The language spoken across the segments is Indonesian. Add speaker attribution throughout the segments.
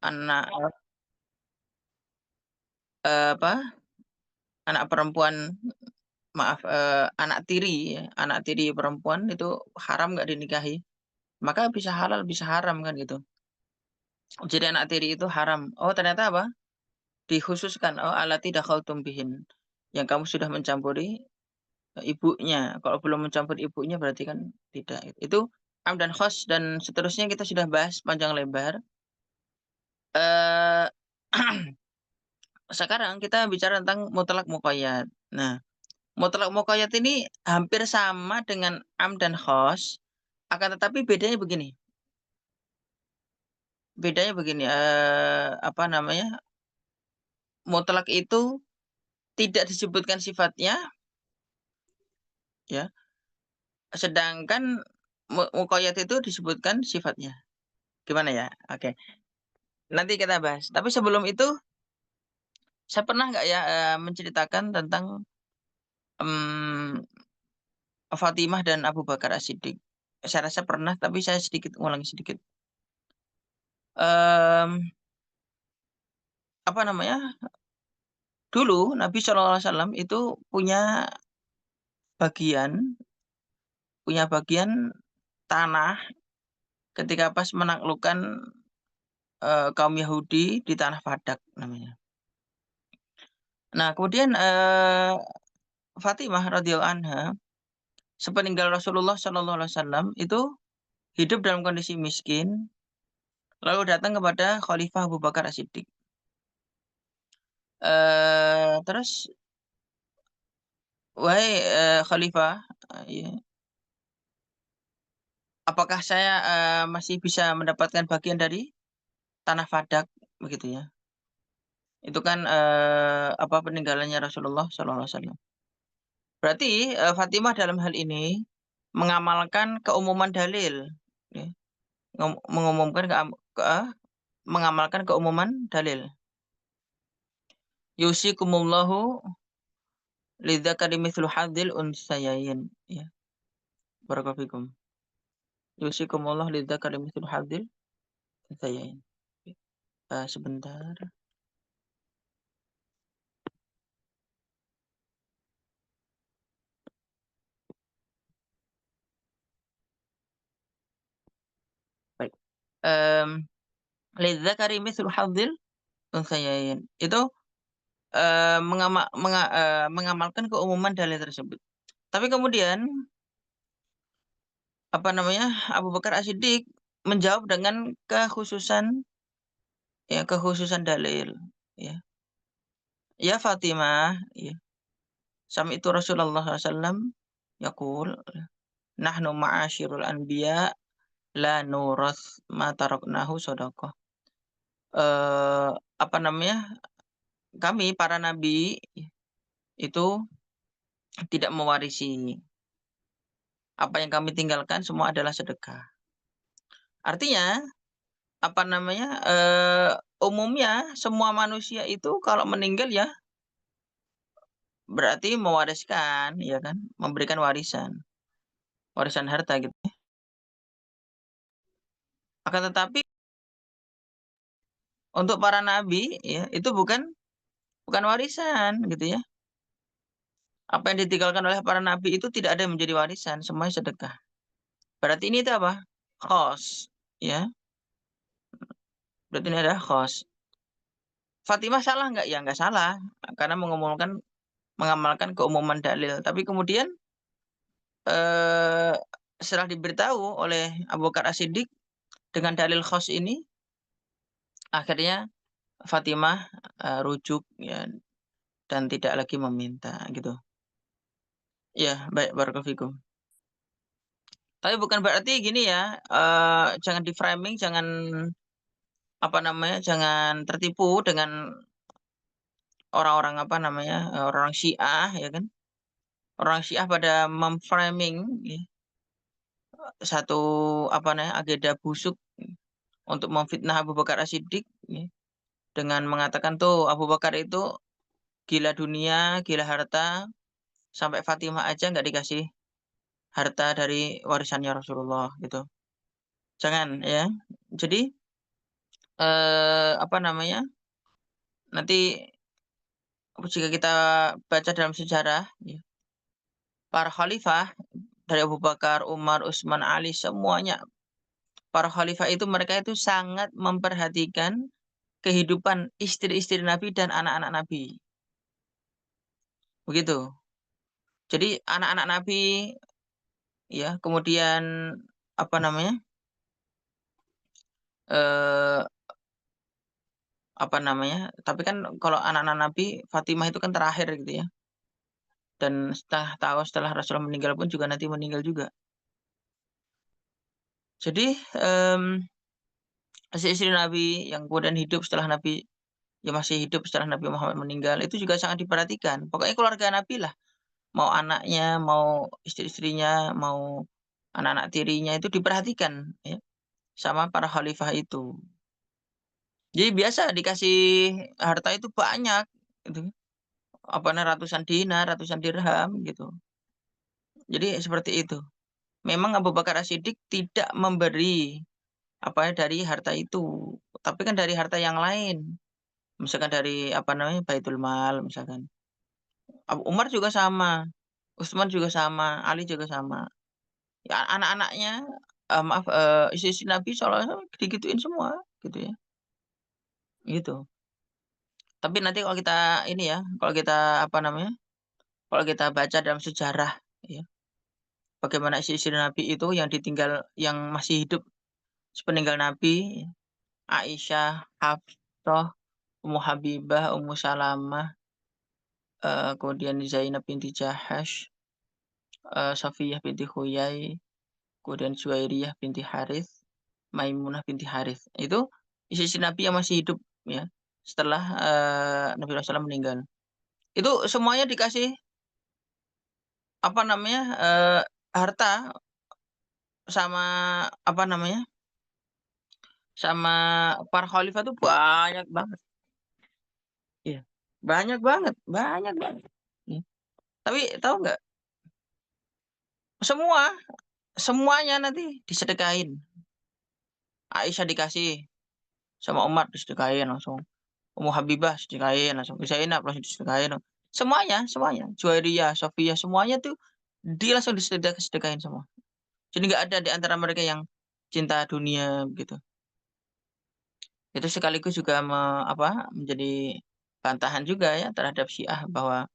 Speaker 1: anak, apa, anak perempuan maaf, anak tiri ya, anak tiri perempuan itu haram nggak dinikahi, maka bisa halal bisa haram kan gitu. Jadi anak tiri itu haram. Oh ternyata apa? Dikhususkan, oh allati dakhaltum bihin, yang kamu sudah mencampuri ibunya. Kalau belum mencampuri ibunya berarti kan tidak. Itu am dan khos dan seterusnya kita sudah bahas panjang lebar. Eee, sekarang kita bicara tentang mutlak muqayyad. Nah, mutlak muqayyad ini hampir sama dengan am dan khos, akan tetapi bedanya begini, apa namanya, mutlak itu tidak disebutkan sifatnya ya, sedangkan muqayyad itu disebutkan sifatnya. Gimana ya? Oke, nanti kita bahas. Tapi sebelum itu, saya pernah nggak ya, menceritakan tentang, mmm, Fatimah dan Abu Bakar As-Siddiq? Saya rasa pernah, tapi saya sedikit ulangi sedikit. Mmm, apa namanya, dulu Nabi SAW itu bagian punya bagian tanah ketika pas menaklukkan, kaum Yahudi di tanah Fadak namanya. Nah kemudian, Fatimah radhiyallahu anha sepeninggal Rasulullah SAW itu hidup dalam kondisi miskin, lalu datang kepada Khalifah Abu Bakar As-Siddiq. Terus, "Wahai, Khalifah, ya, apakah saya, masih bisa mendapatkan bagian dari tanah Fadak?" Begitu ya. Itu kan, apa, peninggalannya Rasulullah SAW. Berarti, Fatimah dalam hal ini mengamalkan keumuman dalil, ya, mengumumkan mengamalkan keumuman dalil. Yusikumullahu lidzakari mithlu hadzil unsayain, ya, barakallahu fikum. Yusikumullah lidzakari mithlu hadzil unsayain. Sebentar. Baik, lidzakari mithlu hadzil unsayain. Itu, mengamalkan keumuman dalil tersebut. Tapi kemudian, apa namanya, Abu Bakar As-Siddiq menjawab dengan kekhususan dalil, ya. "Ya Fatimah," ya, sami'tu Rasulullah SAW yaqul, "Nahnu ma'asyirul anbiya la nurath ma taraknahu shadaqah." Apa namanya, kami para nabi itu tidak mewarisi, apa yang kami tinggalkan semua adalah sedekah. Artinya, apa namanya, umumnya semua manusia itu kalau meninggal ya berarti mewariskan, ya kan, memberikan warisan, warisan harta gitu. Akan tetapi untuk para nabi ya, itu bukan warisan gitu ya. Apa yang ditinggalkan oleh para nabi itu tidak ada yang menjadi warisan, semuanya sedekah. Berarti ini itu apa? Khos, ya. Berarti ini adalah khos. Fatimah salah nggak? Ya nggak salah, karena mengamalkan keumuman dalil. Tapi kemudian, eee, setelah diberitahu oleh Abu Bakar As-Siddiq dengan dalil khos ini, akhirnya Fatimah, rujuk ya dan tidak lagi meminta gitu. Iya, baik, barakallahu fikum. Tapi bukan berarti gini ya, jangan di-framing, jangan, apa namanya, jangan tertipu dengan orang-orang, apa namanya, orang Syiah ya kan. Orang Syiah pada mem-framing ya, satu, apa namanya, agenda busuk untuk memfitnah Abu Bakar As-Siddiq ya, dengan mengatakan, "Tuh Abu Bakar itu gila dunia, gila harta, sampai Fatimah aja nggak dikasih harta dari warisannya Rasulullah," gitu. Jangan ya. Jadi, apa namanya, nanti jika kita baca dalam sejarah ya, para khalifah dari Abu Bakar, Umar, Utsman, Ali, semuanya para khalifah itu mereka itu sangat memperhatikan kehidupan istri-istri Nabi dan anak-anak Nabi, begitu. Jadi anak-anak Nabi ya, kemudian apa namanya, eee, apa namanya, tapi kan kalau anak-anak Nabi, Fatimah itu kan terakhir gitu ya, dan setelah Rasulullah meninggal pun juga nanti meninggal juga. Jadi, istri-istri Nabi yang kemudian hidup setelah Nabi yang masih hidup setelah Nabi Muhammad meninggal, itu juga sangat diperhatikan. Pokoknya keluarga Nabi lah, mau anaknya, mau istri-istrinya, mau anak-anak tirinya itu diperhatikan ya, sama para khalifah itu. Jadi biasa dikasih harta itu banyak gitu, apa namanya, ratusan dinar, ratusan dirham gitu. Jadi seperti itu. Memang Abu Bakar As-Siddiq tidak memberi apa ya, dari harta itu, tapi kan dari harta yang lain. Misalkan dari apa namanya, Baitul Mal misalkan. Umar juga sama, Utsman juga sama, Ali juga sama. Ya anak-anaknya, maaf, istri-istri Nabi SAW digituin semua gitu ya, gitu. Tapi nanti kalau kita ini ya, kalau kita apa namanya, kalau kita baca dalam sejarah ya, bagaimana istri-istri Nabi itu yang ditinggal yang masih hidup sepeninggal Nabi, Aisyah, Hafsah, Ummu Habibah, Ummu Salamah, kemudian Zainab binti Jahash, Safiyah binti Huyai, kemudian Juwairiyah binti Harits, Maimunah binti Harits. Itu istri-istri Nabi yang masih hidup ya, setelah, Nabi SAW meninggal. Itu semuanya dikasih apa namanya, harta sama apa namanya, sama para khalifah tuh banyak banget. Iya, banyak banget. Iya. Tapi tahu nggak, semua semuanya nanti disedekahin. Aisyah dikasih, sama Umar disedekahin langsung. Ummu Habibah disedekahin langsung. Zainab langsung disedekahin. Semuanya. Juwairiyah, Sofiyah, semuanya tuh dia langsung disedekahin semua. Jadi nggak ada di antara mereka yang cinta dunia gitu. Itu sekaligus juga menjadi bantahan juga ya terhadap Syiah bahwa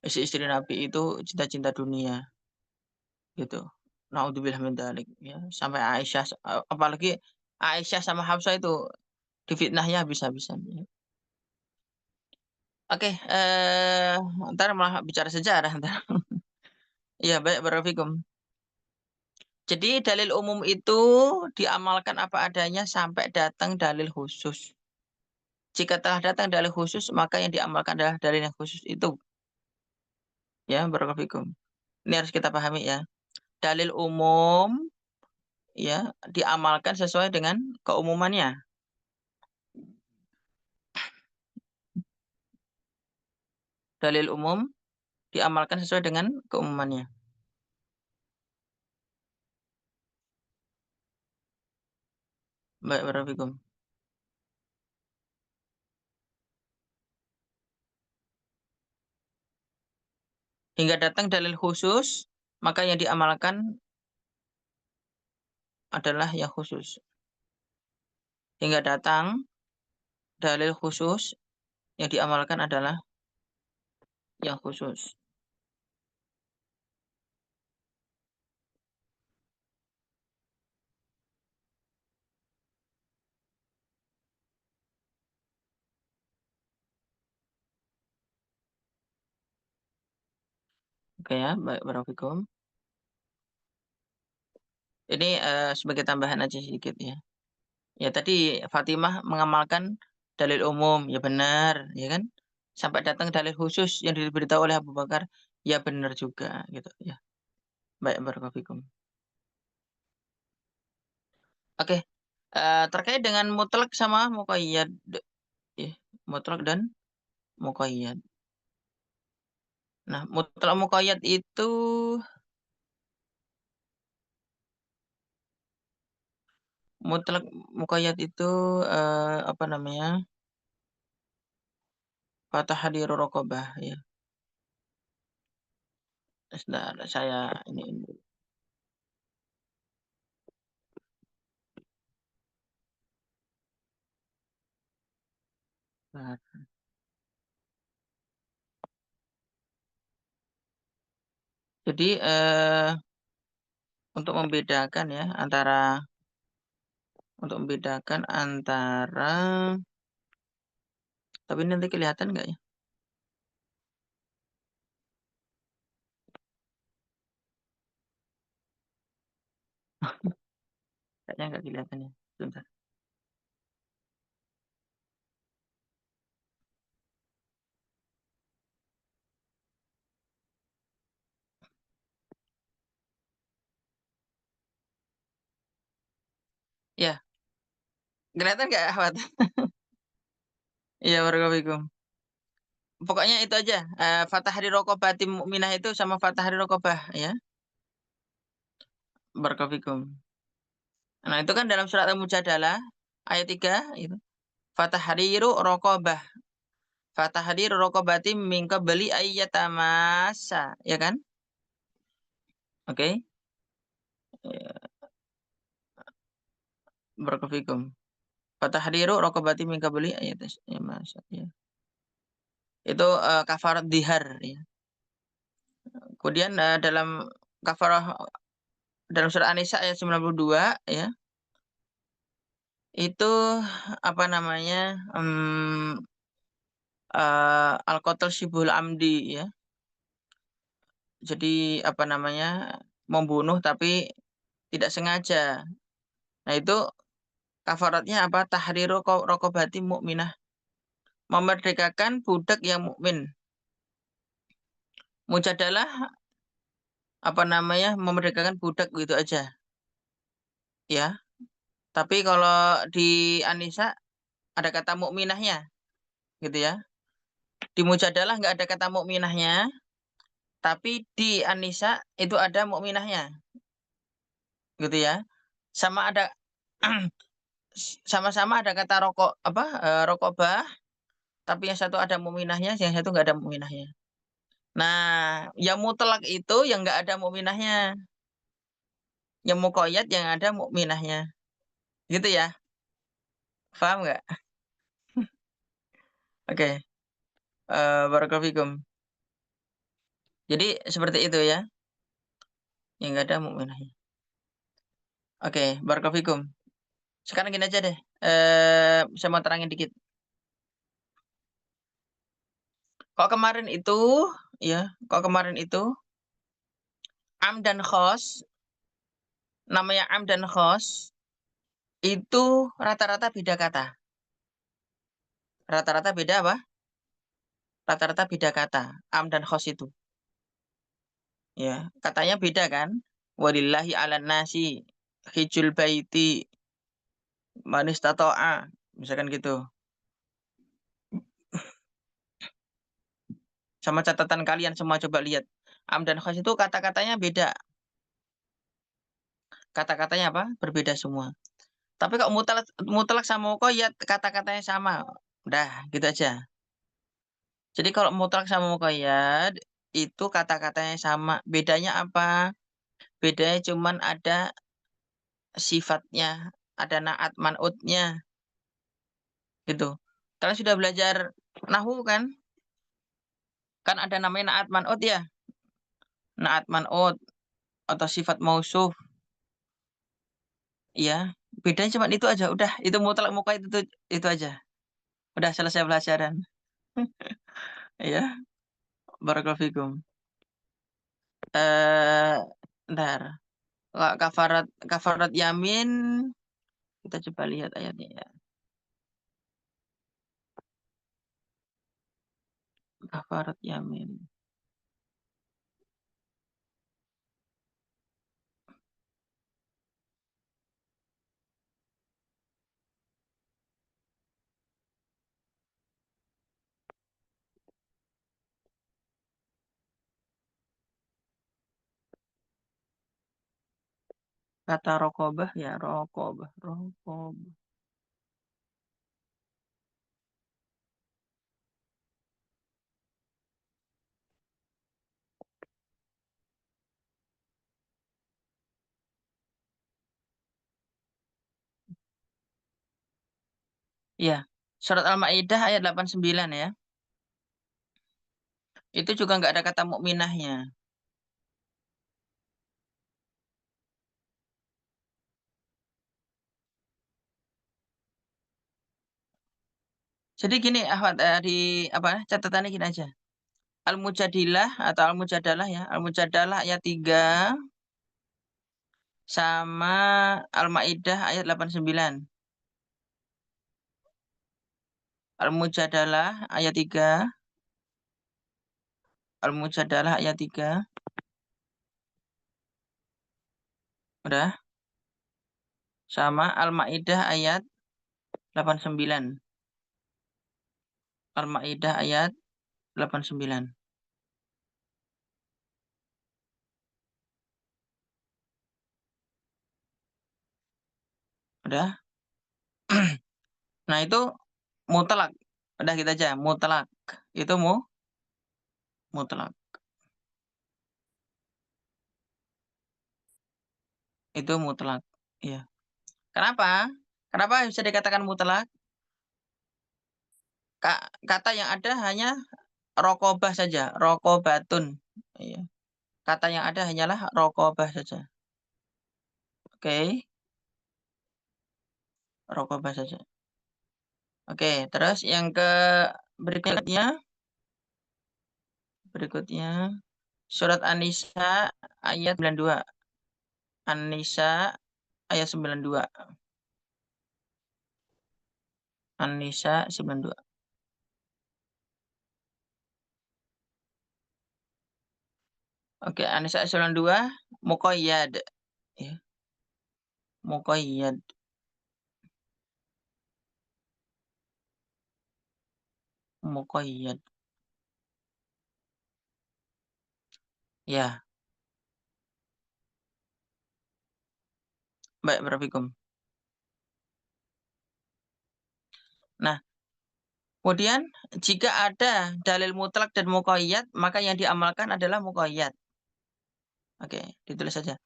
Speaker 1: istri-istri Nabi itu cinta-cinta dunia gitu. Naudzubillah min dzalik ya. Sampai Aisyah, apalagi Aisyah sama Hafsah itu difitnahnya habis-habisan ya. Oke, entar malah bicara sejarah entar. Iya, baik barakallahu fikum. Jadi dalil umum itu diamalkan apa adanya sampai datang dalil khusus. Jika telah datang dalil khusus, maka yang diamalkan adalah dalil yang khusus itu. Ya, barakallahu fikum. Ini harus kita pahami ya. Dalil umum ya diamalkan sesuai dengan keumumannya. Dalil umum diamalkan sesuai dengan keumumannya. Baik, barakallahu fikum. Hingga datang dalil khusus, maka yang diamalkan adalah yang khusus. Hingga datang dalil khusus, yang diamalkan adalah yang khusus. Oke ya, baik barakallahu fikum. Ini, sebagai tambahan aja sedikit ya. Ya tadi Fatimah mengamalkan dalil umum, ya benar, ya kan. Sampai datang dalil khusus yang diberitahu oleh Abu Bakar, ya benar juga gitu ya. Baik barakallahu fikum. Oke, terkait dengan mutlak sama muqayyad ya, mutlak dan muqayyad. Nah, mutlak muqayyad itu Mutlak muqayyad itu apa namanya? Fatah hadiru raqabah ya. Sebentar, saya ini dulu. Nah, jadi untuk membedakan ya antara tapi nanti kelihatan nggak ya? Kayaknya nggak kelihatan ya. Sebentar. Ya, kelihatan nggak Ahmad? Iya, Barakallahu. Pokoknya itu aja. Fatah hari rokobah tim mukminah itu sama Fatah hari rokobah ya. Barakallahu. Nah, itu kan dalam surat Al-Mujadalah ayat 3 itu. Fatah hariru rokobah. Fatah hariru rokobati mingka beli ayyatamasa. Ya kan? Oke. Ya, Barakallahu. Fatah hariru rokobati mingka beli ayyatamasa. Ya. Itu kafarat dihar ya. Kemudian kafarah dalam surat An-Nisa ayat 92 ya. Itu apa namanya? Al-Qatl Syibhul Amdi ya. Jadi apa namanya? Membunuh tapi tidak sengaja. Nah, itu kafaratnya apa? Tahriru raqabati mukminah. Memerdekakan budak yang mukmin. Mujadalah apa namanya? Memerdekakan budak gitu aja. Ya. Tapi kalau di Anisa ada kata mukminahnya gitu ya. Di Mujadalah nggak ada kata mukminahnya, tapi di Anisa itu ada mukminahnya gitu ya. Sama ada sama-sama ada kata rokok apa rokobah, tapi yang satu ada muminahnya, yang satu nggak ada muminahnya. Nah, yang mutlak itu yang nggak ada muminahnya, yang mukoyat yang ada mukminahnya, gitu ya, paham nggak? Oke, barakallahu fikum. Jadi seperti itu ya, yang nggak ada mukminahnya. Oke, barakallahu fikum. Sekarang gini aja deh, saya mau terangin dikit. Kok kemarin itu, ya, kok kemarin itu am dan khos, namanya am dan khos itu rata-rata beda kata. Rata-rata beda apa? Rata-rata beda kata. Am dan khos itu. Ya, katanya beda kan? Walillahi ala nasi hijul baiti manistato'a. Misalkan gitu. Sama catatan kalian semua coba lihat. Am dan khos itu kata-katanya beda. Kata-katanya apa? Berbeda semua. Tapi kok mutlak, mutlak sama muqayyad kata-katanya sama. Udah, gitu aja. Jadi kalau mutlak sama muqayyad itu kata-katanya sama. Bedanya apa? Bedanya cuman ada sifatnya, ada naat man'utnya gitu. Kalian sudah belajar nahu kan? Kan ada namanya naat man'ut ya. Naat man'ut atau sifat mausuf ya. Bedanya cuma itu aja. Udah, itu mutlak muka itu aja. Udah selesai pelajaran. Ya, barakallahu fikum. Eh, ntar. Kafarat kafarat yamin kita coba lihat ayatnya ya. Kafarat yamin. kata rokobah ya rokobah. Iya, surat Al-Maidah ayat 89 ya. Itu juga nggak ada kata mukminahnya. Jadi gini, Ahmad, di apa catatannya gini aja. Al-Mujadilah atau Al-Mujadalah ya. Al-Mujadalah ayat 3 sama Al-Maidah ayat 89. Al-Mujadalah ayat 3, Al-Mujadalah ayat 3. Udah. Sama Al-Maidah ayat 89. Al-Maidah ayat 89. Udah. Nah, itu mutlak. Udah kita aja, mutlak. Itu mutlak. Itu mutlak. Iya. Kenapa? Kenapa bisa dikatakan mutlak? Kata yang ada hanya rokobah saja, rokobatun. Iya. Kata yang ada hanyalah rokobah saja. Oke, rokobah saja. Oke, terus yang berikutnya surat An-Nisa ayat 92. An-Nisa ayat 92. An-Nisa 92. Oke, An-Nisa ayat 92 muqayyad ya, muqayyad. Muqayyad. Ya, baik barafikum. Nah, kemudian jika ada dalil mutlak dan muqayyad, maka yang diamalkan adalah muqayyad. Oke, ditulis saja.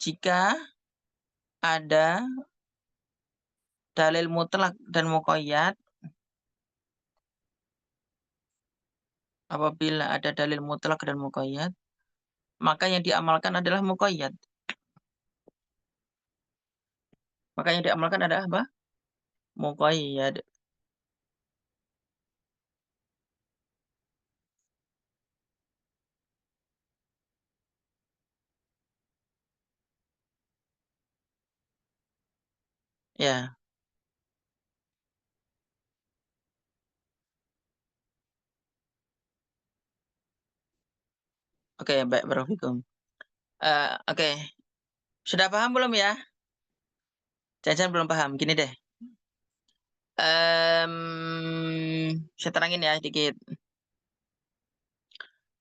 Speaker 1: Jika ada dalil mutlak dan muqayyad, apabila ada dalil mutlak dan muqayyad, maka yang diamalkan adalah muqayyad. Maka yang diamalkan adalah apa? Muqayyad. Ya, oke, baik barafikum. Oke, sudah paham belum ya? Jangan belum paham. Gini deh. Saya terangin ya sedikit.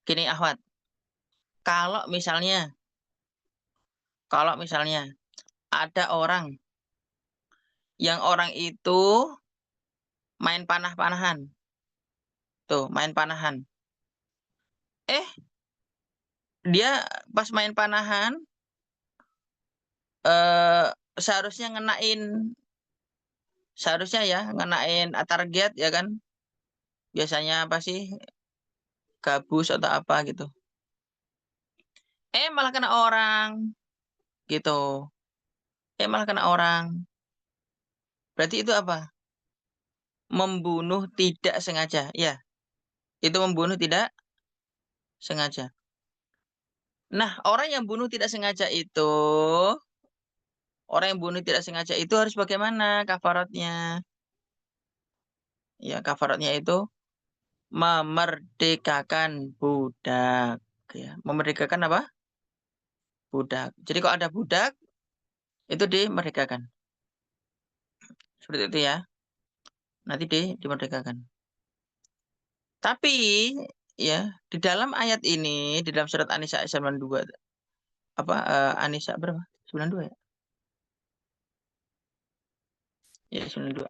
Speaker 1: Gini, Ahmad. Kalau misalnya, kalau misalnya ada orang yang orang itu main panah-panahan, tuh main panahan. Eh, dia pas main panahan, eh seharusnya seharusnya ya ngenain target ya kan. Biasanya apa sih? Gabus atau apa gitu. Malah kena orang gitu. Malah kena orang. Berarti itu apa? Membunuh tidak sengaja. Ya, itu membunuh tidak sengaja. Nah, orang yang bunuh tidak sengaja itu harus bagaimana kafaratnya? Ya, kafaratnya itu memerdekakan budak. Ya, memerdekakan apa? Budak. Jadi kalau ada budak, itu dimerdekakan. Seperti itu ya. Nanti dimerdekakan. Tapi ya, di dalam ayat ini, di dalam surat An-Nisa ayat 92, apa An-Nisa berapa? 92 ya? Ya 92.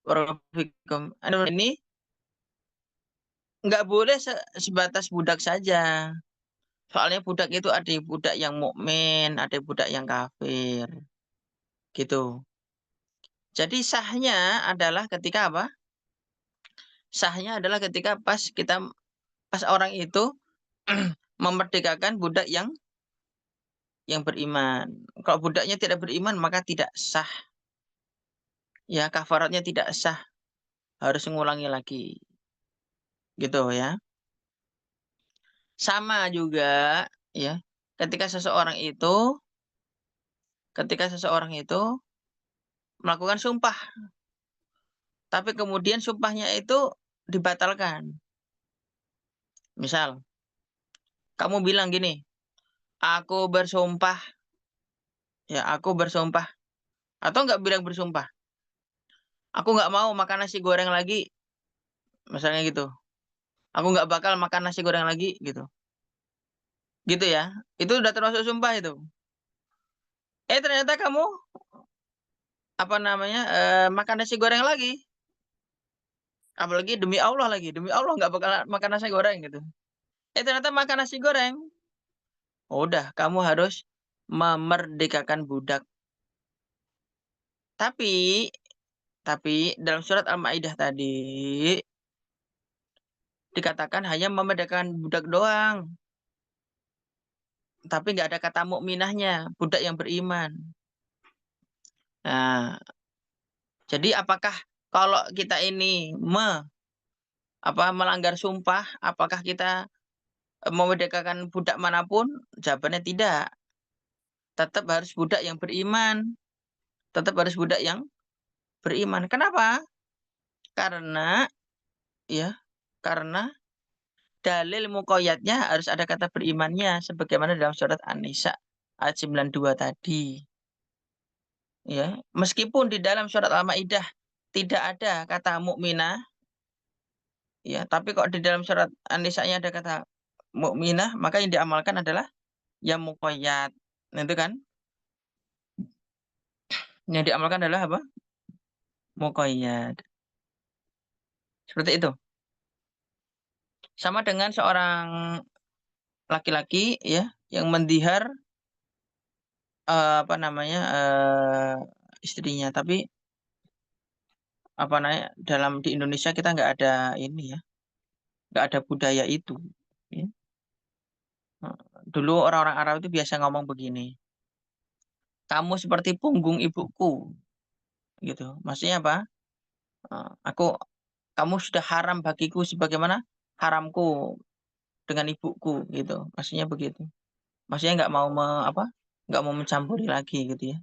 Speaker 1: Warafikum. Ini nggak boleh sebatas budak saja. Soalnya budak itu ada budak yang mukmin, ada budak yang kafir, gitu. Jadi sahnya adalah ketika apa? Sahnya adalah ketika pas orang itu memerdekakan budak yang beriman. Kalau budaknya tidak beriman maka tidak sah. Ya, kafaratnya tidak sah, harus mengulangi lagi. Gitu ya. Sama juga ya. Ketika seseorang itu ketika seseorang itu melakukan sumpah, tapi kemudian sumpahnya itu dibatalkan. Misal, kamu bilang gini, aku bersumpah, ya aku bersumpah, atau nggak bilang bersumpah, aku nggak mau makan nasi goreng lagi, misalnya gitu. Aku nggak bakal makan nasi goreng lagi, gitu. Gitu ya. Itu udah termasuk sumpah itu. Ternyata kamu apa namanya makan nasi goreng lagi, apalagi demi Allah nggak bakal makan nasi goreng gitu. Ternyata makan nasi goreng. Udah, kamu harus memerdekakan budak. Tapi, tapi dalam surat Al-Maidah tadi dikatakan hanya memerdekakan budak doang. Tapi nggak ada kata mukminahnya, budak yang beriman. Nah, jadi apakah kalau kita ini melanggar sumpah, apakah kita memerdekakan budak manapun? Jawabannya tidak. Tetap harus budak yang beriman. Tetap harus budak yang beriman. Kenapa? Karena ya, karena dalil muqayyadnya harus ada kata berimannya sebagaimana dalam surat An-Nisa ayat 92 tadi. Ya, meskipun di dalam surat Al-Maidah tidak ada kata mukminah, ya, tapi kok di dalam surat An-Nisa-nya ada kata mukminah, maka yang diamalkan adalah yang muqayyad. Nah, itu kan yang diamalkan adalah apa? Muqayyad. Seperti itu. Sama dengan seorang laki-laki ya yang mendihar apa namanya istrinya, tapi apa namanya dalam di Indonesia kita nggak ada ini ya, nggak ada budaya itu. Ya. Dulu orang-orang Arab itu biasa ngomong begini, kamu seperti punggung ibuku, gitu. Maksudnya apa? Aku kamu sudah haram bagiku sebagaimana haramku dengan ibuku, gitu. Maksudnya begitu. Maksudnya nggak mau nggak mau mencampuri lagi, gitu ya.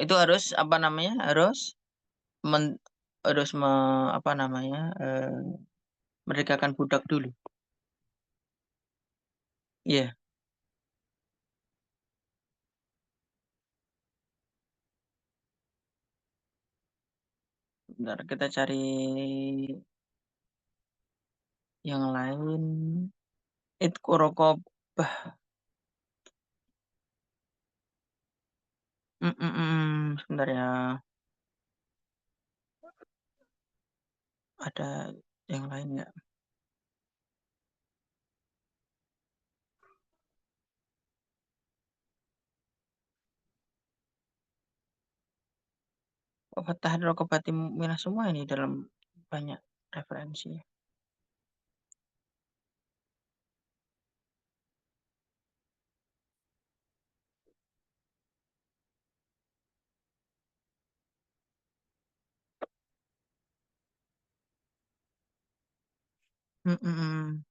Speaker 1: Itu harus apa namanya? Men, harus apa namanya? Merdekakan budak dulu. Iya, bentar kita cari yang lain. Itku rokobah. Sebentar ya. Ada yang lain nggak? Oh, Fatah rokobati minah semua ini dalam banyak referensi. Mm-mm.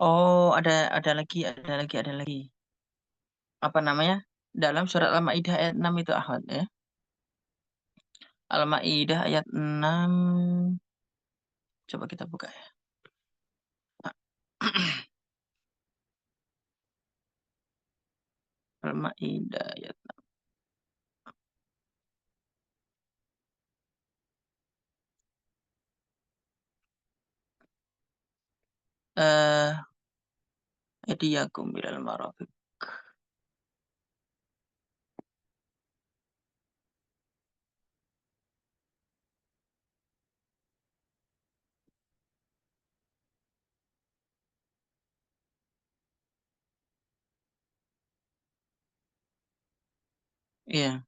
Speaker 1: Oh, ada lagi. Apa namanya? Dalam surat Al-Maidah ayat 6 itu Ahmad ya. Al-Maidah ayat 6. Coba kita buka ya. Al-Maidah ayat. Eh, Hadiyakum ilal marafiq. Iya.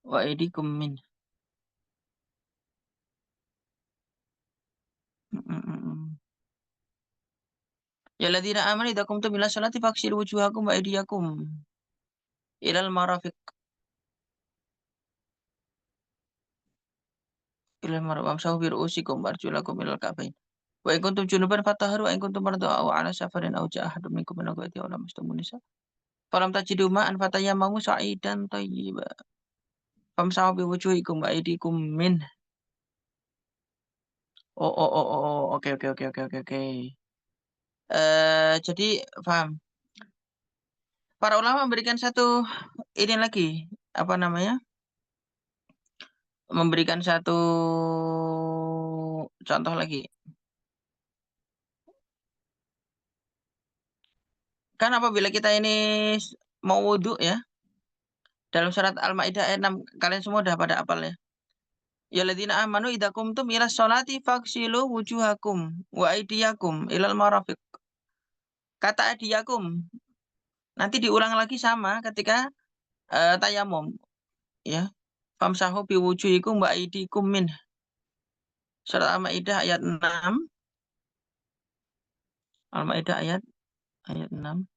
Speaker 1: Wa aidikum min. Mm, mm, mm. Ya alladzina amanu idza qumtum ila sholati faghsilu wujuhakum wa aydiyakum ilal marafiq. Ilal marafiq wamsahu bi ru'usikum warjulakum ilal ka'bayn. Wa in kuntum junuban fatahharu wa in kuntum marda aw ala safarin aw ja'a ahadun minkum min al-ghaibi aw lamastumun nisa. Falam tajidu ma'an fatayammamu sa'idan thayyiba. Famsahu bi wujuhikum wa aydikum min. Oh, oh, oh, oh, oh. Oke, oke, oke, oke, oke, oke. Jadi paham. Para ulama memberikan satu ini lagi, apa namanya? Memberikan satu contoh lagi. Kan apabila kita ini mau wudhu ya, dalam surat Al-Maidah ayat 6, kalian semua udah pada hafal ya. Ya ladzina amanu idza qumtum ila sholati faghsilu wujuhakum wa aydiyakum ilal marafiq. Kata aydiyakum nanti diulang lagi sama ketika tayamum ya. Famsahu bi wujuhikum wa aydikum min. Surat Al-Maidah ayat 6. Al-Maidah ayat 6.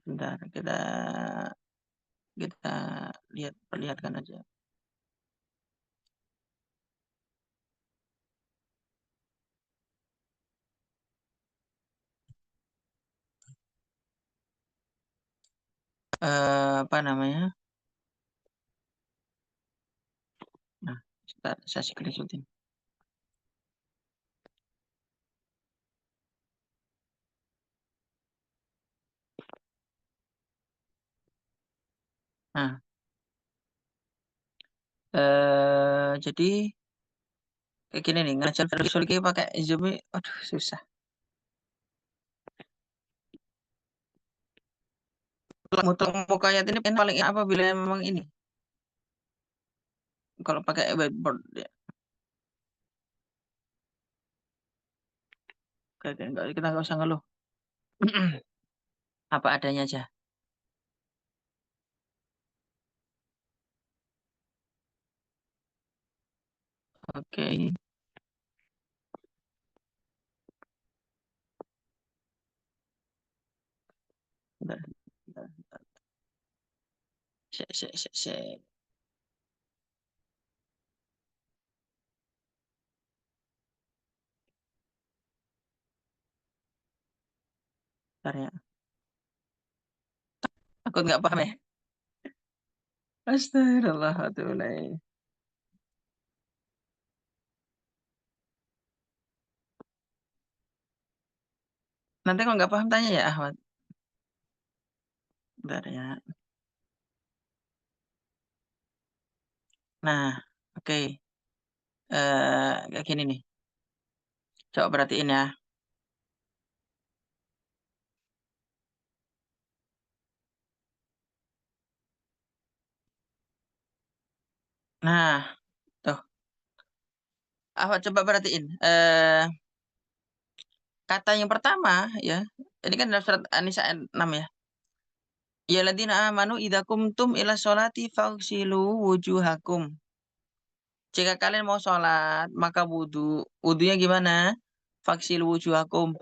Speaker 1: Bentar, kita kita perlihatkan aja. Apa namanya? Nah, saya screenshotin. Nah, jadi kayak gini nih, ngajar visual kayak pakai Zoom, aduh susah. Mutlak mukoyat ini kan paling apa bila memang ini, kalau pakai whiteboard ya. Kayak enggak, kita nggak usah ngeluh. Apa adanya aja. Oke. Bentar, bentar, bentar. Sek. Bentar ya. Aku nggak paham ya. Astagfirullahaladzim. Nanti kalau nggak paham tanya ya Ahmad. Bentar ya. Nah, oke. Kayak gini nih. Coba perhatiin ya. Nah, tuh. Ahmad coba perhatiin. Kata yang pertama ya. Ini kan dalam surat An-Nisa ayat 6 ya. Ya ladina amanu idza kumtum ila sholati faghsilu wujuhakum. Jika kalian mau sholat, maka wudhu. Wudhunya gimana? Faghsilu wujuhakum.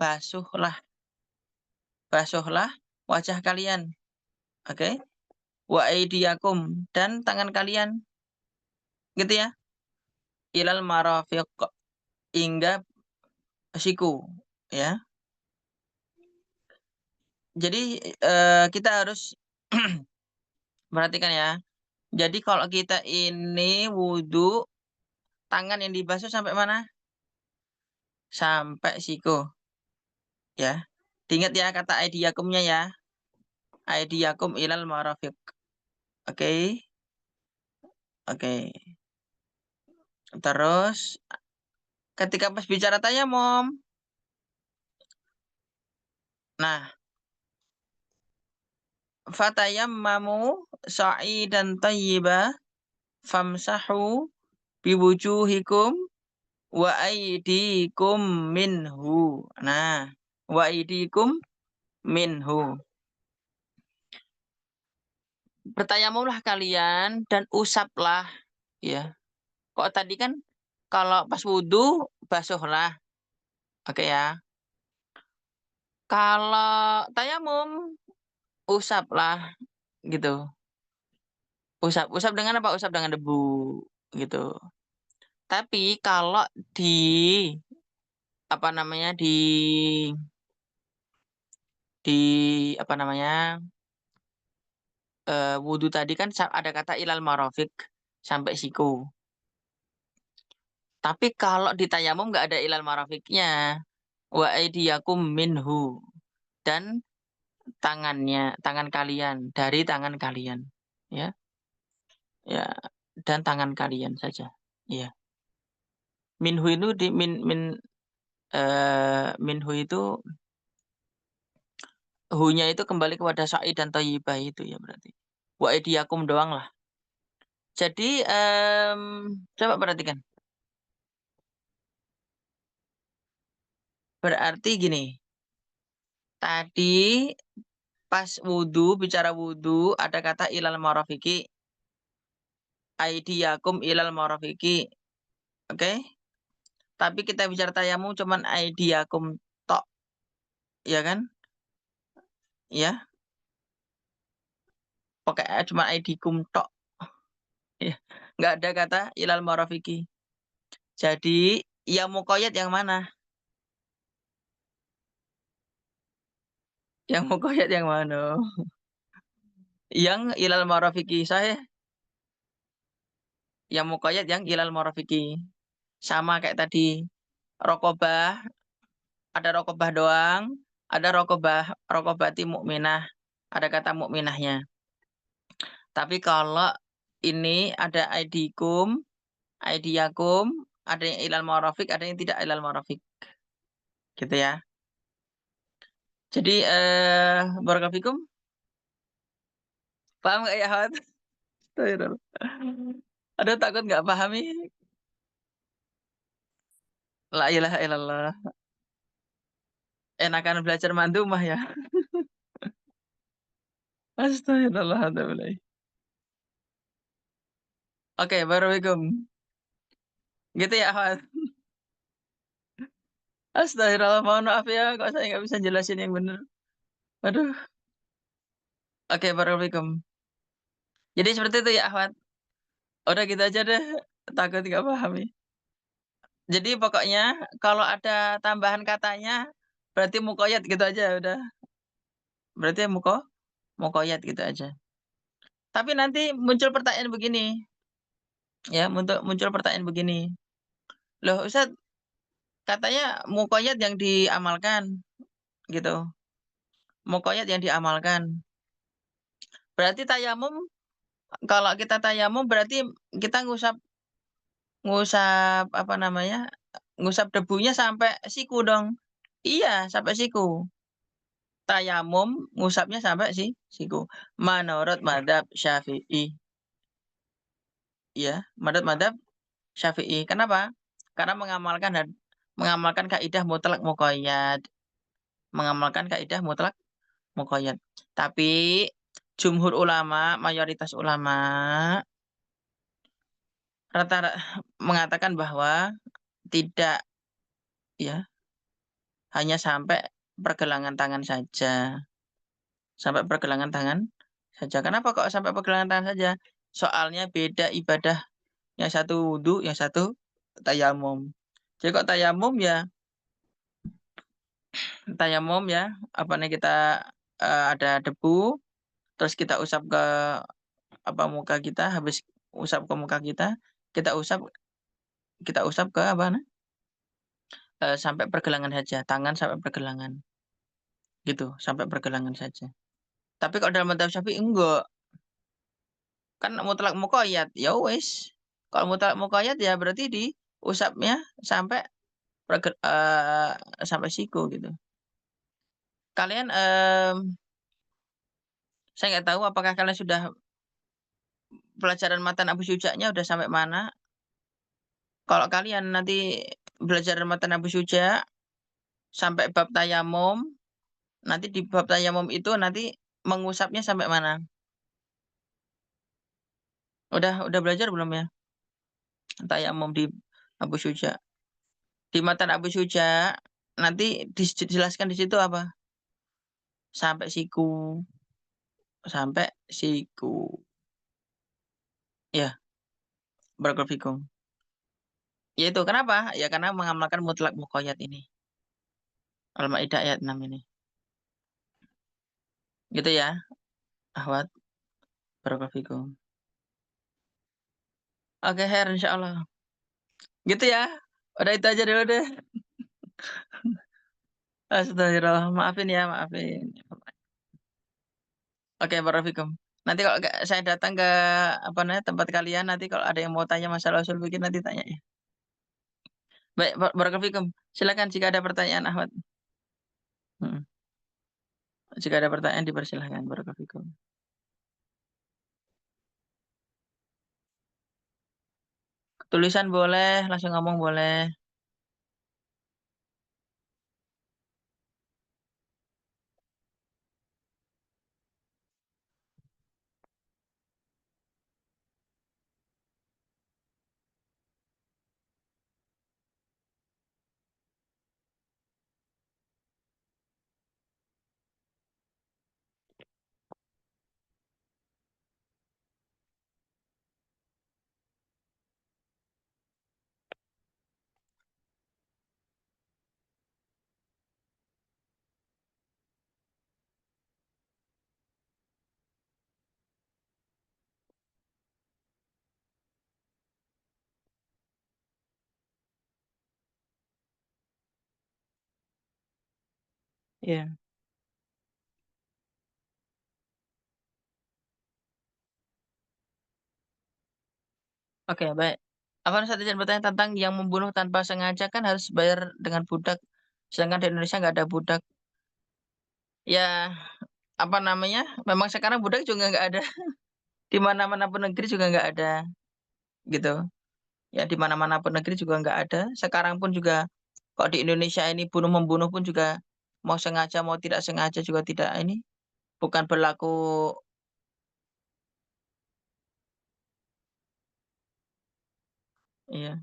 Speaker 1: Basuhlah wajah kalian. Oke? Wa aidiyakum. Dan tangan kalian. Gitu ya. Ilal marafiq. Hingga siku. Ya. Jadi kita harus perhatikan ya. Jadi kalau kita ini wudhu, tangan yang dibasuh sampai mana? Sampai siku. Ya. Diingat ya kata aidiyakumnya ya. Aidiyakum ilal marafiq. Oke. Oke. Terus ketika pas bicara tayamum, nah, fatayammamu sa'idan thayyiba famsahu biwujuhikum wa aydikum minhu. Nah, wa aydikum minhu. Bertayamumlah kalian dan usaplah, ya. Kok tadi kan kalau pas wudhu basuhlah, oke ya. Kalau tayamum usaplah gitu. Usap dengan apa? Usap dengan debu gitu. Tapi kalau di apa namanya di apa namanya wudhu tadi kan ada kata ilal marofik sampai siku. Tapi kalau di tayamum nggak ada ilal marafiknya. Wa aidiyakum minhu, dan tangan kalian, dari tangan kalian, ya, ya, dan tangan kalian saja, ya. Minhu itu minhu itu hunya itu kembali kepada sa'i dan thayyibah itu ya berarti. Wa aidiyakum doang lah. Jadi coba perhatikan. Berarti gini, tadi pas wudhu, bicara wudhu, ada kata ilal marafiki, aidiyakum ilal marafiki, oke? Tapi kita bicara tayamum cuman aidiyakum tok, ya kan? Ya, pakai cuma aidikum tok, ya. Nggak ada kata ilal marafiki. Jadi, yang mukoyat yang mana? Yang mukoyat yang mana? Yang ilal marafiki saya, yang mukoyat yang ilal marafiki. Sama kayak tadi, rokobah, ada rokobah doang, ada rokobati mukminah, ada kata mukminahnya. Tapi kalau ini ada aidikum, aidiyakum, ada yang ilal marafik, ada yang tidak ilal marafik. Gitu ya. Jadi barakallahu paham nggak ya, Hot? Aduh, takut nggak pahami. La ilaha illallah. Enakan belajar mandumah ya. Astagfirullahaladzim. Oke, barakallahu. Gitu ya, Hot. Astagfirullah, mohon maaf ya, kok saya nggak bisa jelasin yang benar. Aduh. Oke, barakallahu. Jadi seperti itu ya, Ahmad. Udah gitu aja deh. Takut nggak pahami. Jadi pokoknya kalau ada tambahan katanya berarti mukoyat gitu aja udah. Berarti mukoyat gitu aja. Tapi nanti muncul pertanyaan begini, ya, muncul pertanyaan begini. Loh, Ustaz, katanya mukoyat yang diamalkan gitu. Mukoyat yang diamalkan. Berarti tayamum, kalau kita tayamum berarti kita ngusap ngusap apa namanya? Ngusap debunya sampai siku dong. Iya, sampai siku. Tayamum ngusapnya sampai siku. Menurut madhab Syafi'i. Ya, menurut madhab Syafi'i. Kenapa? Karena mengamalkan kaidah mutlak muqayyad. Mengamalkan kaidah mutlak muqayyad. Tapi jumhur ulama, mayoritas ulama rata-rata mengatakan bahwa tidak, ya, hanya sampai pergelangan tangan saja. Sampai pergelangan tangan saja. Kenapa kok sampai pergelangan tangan saja? Soalnya beda ibadah. Yang satu wudhu, yang satu tayamum. Jadi kok tayamum ya, apa nih kita ada debu, terus kita usap ke apa muka kita, habis usap ke muka kita, kita usap kita usap ke apa nah? Sampai pergelangan saja, tangan sampai pergelangan, gitu, sampai pergelangan saja. Tapi kalau dalam madhab Syafi'i enggak, kan mutlak muqayyad, ya wes. Kalau mutlak ya berarti diusapnya sampai sampai siku gitu. Kalian, saya nggak tahu apakah kalian sudah pelajaran matan Abu Syuja-nya udah sampai mana. Kalau kalian nanti belajar matan Abu Syuja sampai bab tayamum, nanti di bab tayamum itu nanti mengusapnya sampai mana? Udah belajar belum ya? Tayamum di Abu Syuja. Di matan Abu Syuja nanti dijelaskan di situ apa? Sampai siku, sampai siku. Ya, barakallahu fikum. Ya itu kenapa? Ya karena mengamalkan mutlak muqayyad ini. Al-Maidah ayat 6 ini. Gitu ya, Ahwat. Barakallahu fikum. Oke, Her, insyaallah. Gitu ya. Udah itu aja dulu deh. Astagfirullah. Maafin ya, maafin. Oke, barakallahu fikum. Nanti kalau saya datang ke apa namanya tempat kalian, nanti kalau ada yang mau tanya masalah usul fikih nanti tanya ya. Baik, barakallahu fikum. Silakan jika ada pertanyaan, Ahmad. Mm. Jika ada pertanyaan dipersilahkan. Barakallahu fikum. Tulisan boleh, langsung ngomong boleh. Iya. Oke, baik. Apa satu izin bertanya tentang yang membunuh tanpa sengaja kan harus bayar dengan budak. Sedangkan di Indonesia nggak ada budak. Ya, apa namanya? Memang sekarang budak juga nggak ada. Di mana-mana pun negeri juga nggak ada, gitu. Ya, di mana-mana pun negeri juga nggak ada. Sekarang pun juga, kok di Indonesia ini bunuh membunuh pun juga mau sengaja mau tidak sengaja juga tidak ini bukan berlaku. Ya,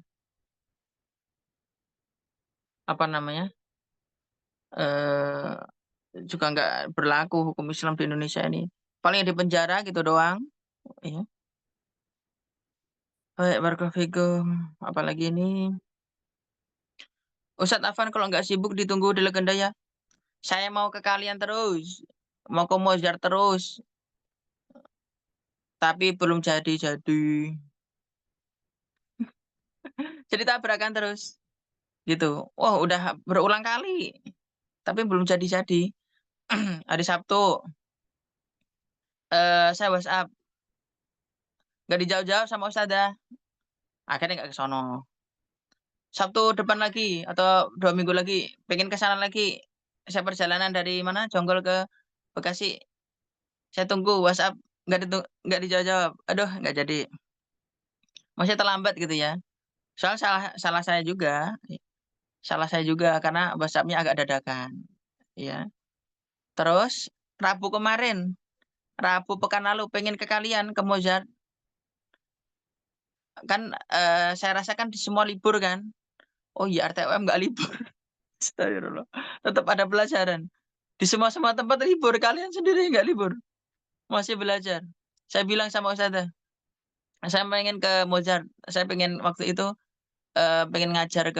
Speaker 1: apa namanya? eh Juga nggak berlaku hukum Islam di Indonesia ini. Paling di penjara gitu doang. Iya. Baik, barakallahu fikum. Apalagi ini. Ustadz Afan kalau nggak sibuk ditunggu di legenda ya. Saya mau ke kalian terus. Mau ke Mozart terus. Tapi belum jadi. Jadi tabrakan terus. Gitu. Wah, udah berulang kali. Tapi belum jadi-jadi. Hari Sabtu. Saya WhatsApp. Nggak dijawab-jawab sama Ustazah. Akhirnya nggak ke sono. Sabtu depan lagi atau 2 minggu lagi pengen ke sana lagi. Saya perjalanan dari mana Jonggol ke Bekasi. Saya tunggu WhatsApp nggak dijawab-jawab. Aduh nggak jadi. Masih terlambat gitu ya. Soal salah salah saya juga. Salah saya juga karena WhatsAppnya agak dadakan. Ya. Terus Rabu kemarin, Rabu pekan lalu pengen ke kalian ke Mozart kan, saya rasakan di semua libur kan. Oh iya RTUM nggak libur. Astagfirullah. Tetap ada pelajaran. Di semua tempat libur, kalian sendiri nggak libur, masih belajar. Saya bilang sama Ustazah, saya pengen ke Mozart, saya pengen waktu itu pengen ngajar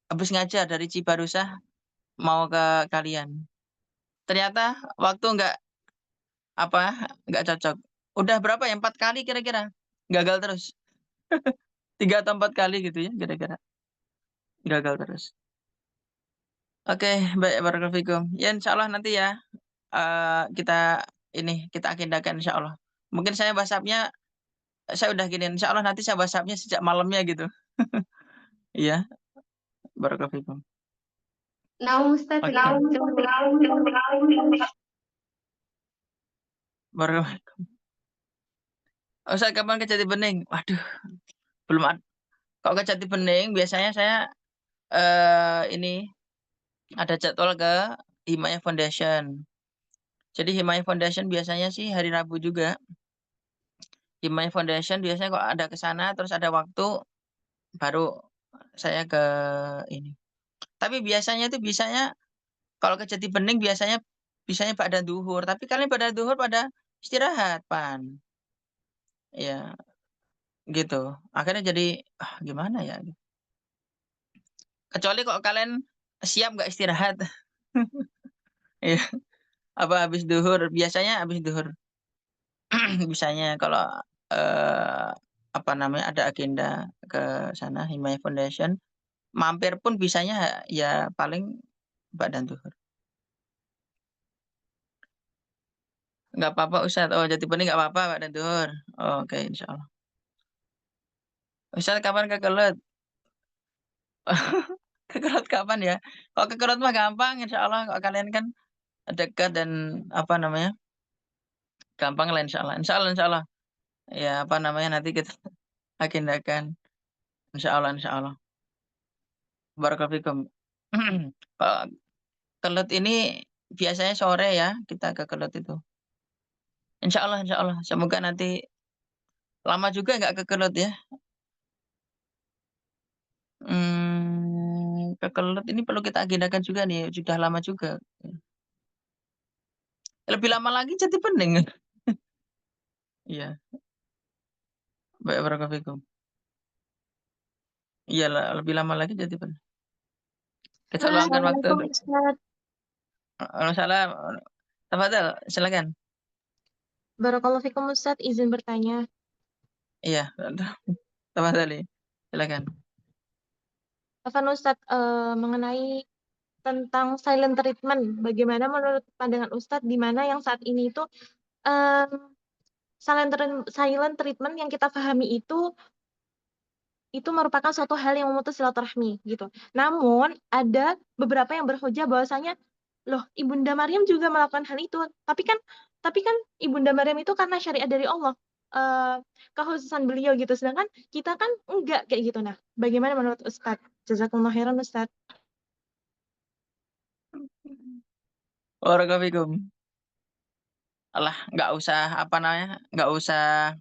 Speaker 1: habis ngajar dari Cibarusah mau ke kalian. Ternyata waktu apa nggak cocok. Udah berapa ya 4 kali kira-kira gagal terus, 3 atau 4 kali gitu ya kira-kira gagal terus. Oke, baik barakallahu fikum. Ya insya Allah nanti ya kita agendakan insya Allah. Mungkin saya WhatsApp-nya saya udah giniin, insyaallah nanti saya WhatsApp-nya sejak malamnya gitu. Iya, barakallahu fikum.
Speaker 2: Naam Ustaz,
Speaker 1: Oke,
Speaker 2: itu
Speaker 1: barakallahu. Ustaz kapan ke Jati Bening? Waduh, belum kalau ke Jati Bening biasanya saya ini ada jadwal ke Himaya Foundation. Jadi Himaya Foundation biasanya sih hari Rabu juga. Himaya Foundation biasanya kok ada ke sana terus ada waktu baru saya ke ini. Tapi biasanya itu bisanya kalau ke Jati Bening biasanya bisanya pada duhur. Tapi kalian pada duhur pada istirahat, Pan. Ya, gitu. Akhirnya jadi gimana ya? Kecuali kok kalian siap nggak istirahat. Iya, apa habis duhur? Biasanya habis duhur. Bisanya kalau eh, apa namanya ada agenda ke sana Himaya Foundation, mampir pun bisanya ya paling badan duhur. Nggak apa-apa Ustaz. Oh, Jati Bening nggak apa-apa badan duhur. Oke, insya Allah. Ustaz kapan ke Kelut? Ke Kelut kapan ya? Kalau ke Kelut mah gampang, insya Allah. Kalau kalian kan dekat dan apa namanya gampang lah insya Allah. Insya Allah, insya Allah. Ya apa namanya nanti kita agendakan. Insya Allah, insya Allah. Barakallahu fikum. Kalau Kelut ini biasanya sore ya kita ke Kelut itu. Insya Allah, insya Allah. Semoga nanti lama juga nggak ke Kelut ya. Ke Kelut ini perlu kita agendakan juga nih. Sudah lama juga. Lebih lama lagi Jati Bening. Iya, baik barakallahu fikum. Iya lah, lebih lama lagi Jati Bening. Kita luangkan waktu
Speaker 2: Assalamualaikum
Speaker 1: untuk.
Speaker 2: Ustaz.
Speaker 1: Salah. Tafadhal, silakan.
Speaker 2: Barakallahu fikum Ustaz, izin bertanya.
Speaker 1: Iya, tafadhali. Silakan.
Speaker 2: Afan Ustaz, mengenai tentang silent treatment, bagaimana menurut pandangan Ustadz di mana yang saat ini itu em, silent treatment yang kita pahami itu merupakan suatu hal yang memutus silaturahmi gitu. Namun ada beberapa yang berhujah bahwasanya loh Ibunda Maryam juga melakukan hal itu, tapi kan Ibunda Maryam itu karena syariat dari Allah, eh, kekhususan beliau gitu. Sedangkan kita kan enggak kayak gitu. Nah, bagaimana menurut Ustadz? Jazakumullah khairan Ustadz.
Speaker 1: Barakallahu fikum. Alah, nggak usah apa namanya, nggak usah.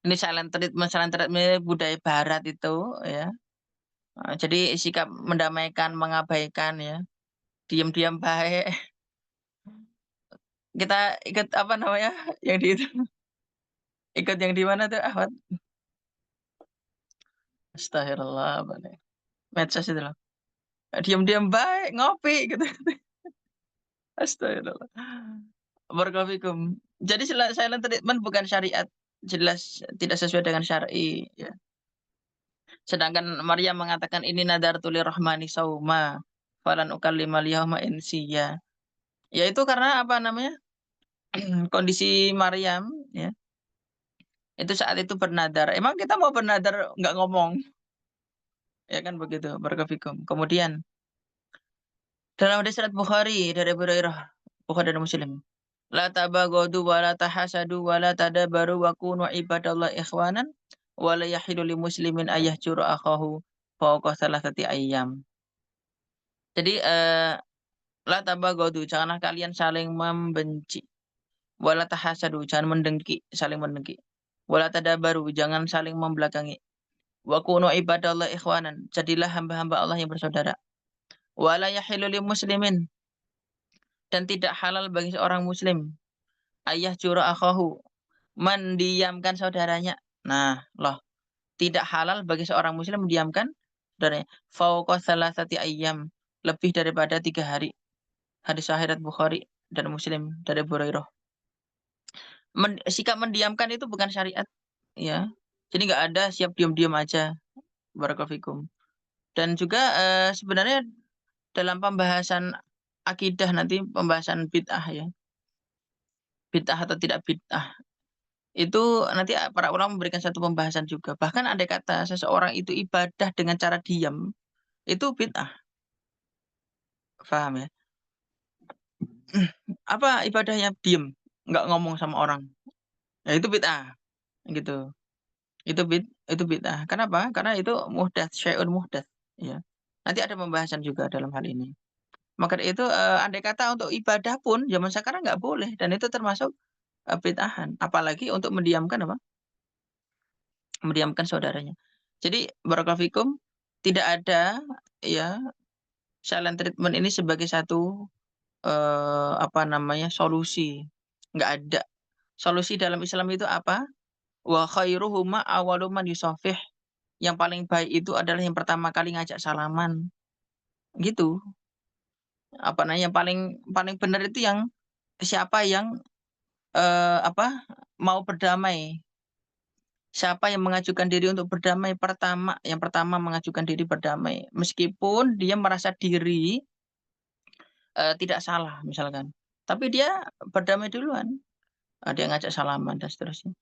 Speaker 1: Ini silent treatment budaya Barat itu ya. Jadi sikap mendamaikan, mengabaikan ya, diam-diam baik. Kita ikut apa namanya, yang di itu, ikut yang di mana tuh Ahmad? Astagfirullah, apa nih? Medsos itu loh. Diam-diam baik, ngopi gitu. Astagfirullah. Barakallahu fikum. Jadi silent treatment bukan syariat, jelas tidak sesuai dengan syar'i ya. Sedangkan Maryam mengatakan ini nadartu lirrahmani sauma falan ukallima al-yawma insiya. Yaitu karena apa namanya? Kondisi Maryam ya. Itu saat itu bernadar. Emang kita mau bernadar nggak ngomong? Ya kan begitu. Barakallahu fikum. Kemudian dalam hadis riwayat Bukhari dari Abu Hurairah, Bukhari dan Muslim. La tabaghadu wa la tahasadu wa la tadabaru wa kunu ibadallahi ikhwanan wa la yahilu li muslimin ayyahjura akhahu fawqa thalathati ayyam. Jadi la tabaghadu janganlah kalian saling membenci. Wa la tahasadu jangan mendengki, saling mendengki. Wa la tadabaru jangan saling membelakangi. Wa kunu ibadallahi ikhwanan. Jadilah hamba-hamba Allah yang bersaudara. Wa la yahilu li muslimin dan tidak halal bagi seorang muslim ayah jura akhahu mendiamkan saudaranya. Nah, loh, tidak halal bagi seorang muslim mendiamkan saudaranya. Fauqa salasati ayyam, lebih daripada 3 hari. Hadis sahih Bukhari dan Muslim dari Abu Hurairah. Sikap mendiamkan itu bukan syariat, ya. Jadi nggak ada siap diam-diam aja. Barakallahu fikum. Dan juga sebenarnya dalam pembahasan akidah nanti pembahasan bid'ah ya. Bid'ah atau tidak bid'ah. Itu nanti para ulama memberikan satu pembahasan juga. Bahkan andai kata seseorang itu ibadah dengan cara diam, itu bid'ah, paham ya? Apa ibadahnya diem, nggak ngomong sama orang, ya itu bid'ah, gitu. Itu bid'ah. Kenapa? Karena itu muhdatsy, syai'un muhdats, ya. Nanti ada pembahasan juga dalam hal ini. Maka dari itu, andai kata untuk ibadah pun zaman sekarang nggak boleh dan itu termasuk, bid'ahan. Apalagi untuk mendiamkan apa, mendiamkan saudaranya. Jadi barakallahu fikum, tidak ada ya silent treatment ini sebagai satu, apa namanya, solusi, nggak ada. Solusi dalam Islam itu apa? Wa khairuhuma awwalu man yusafih. Yang paling baik itu adalah yang pertama kali ngajak salaman, gitu. Apa namanya, yang paling paling benar itu yang siapa yang, apa, mau berdamai. Siapa yang mengajukan diri untuk berdamai yang pertama mengajukan diri berdamai. Meskipun dia merasa diri, tidak salah misalkan. Tapi dia berdamai duluan, dia ngajak salaman dan seterusnya.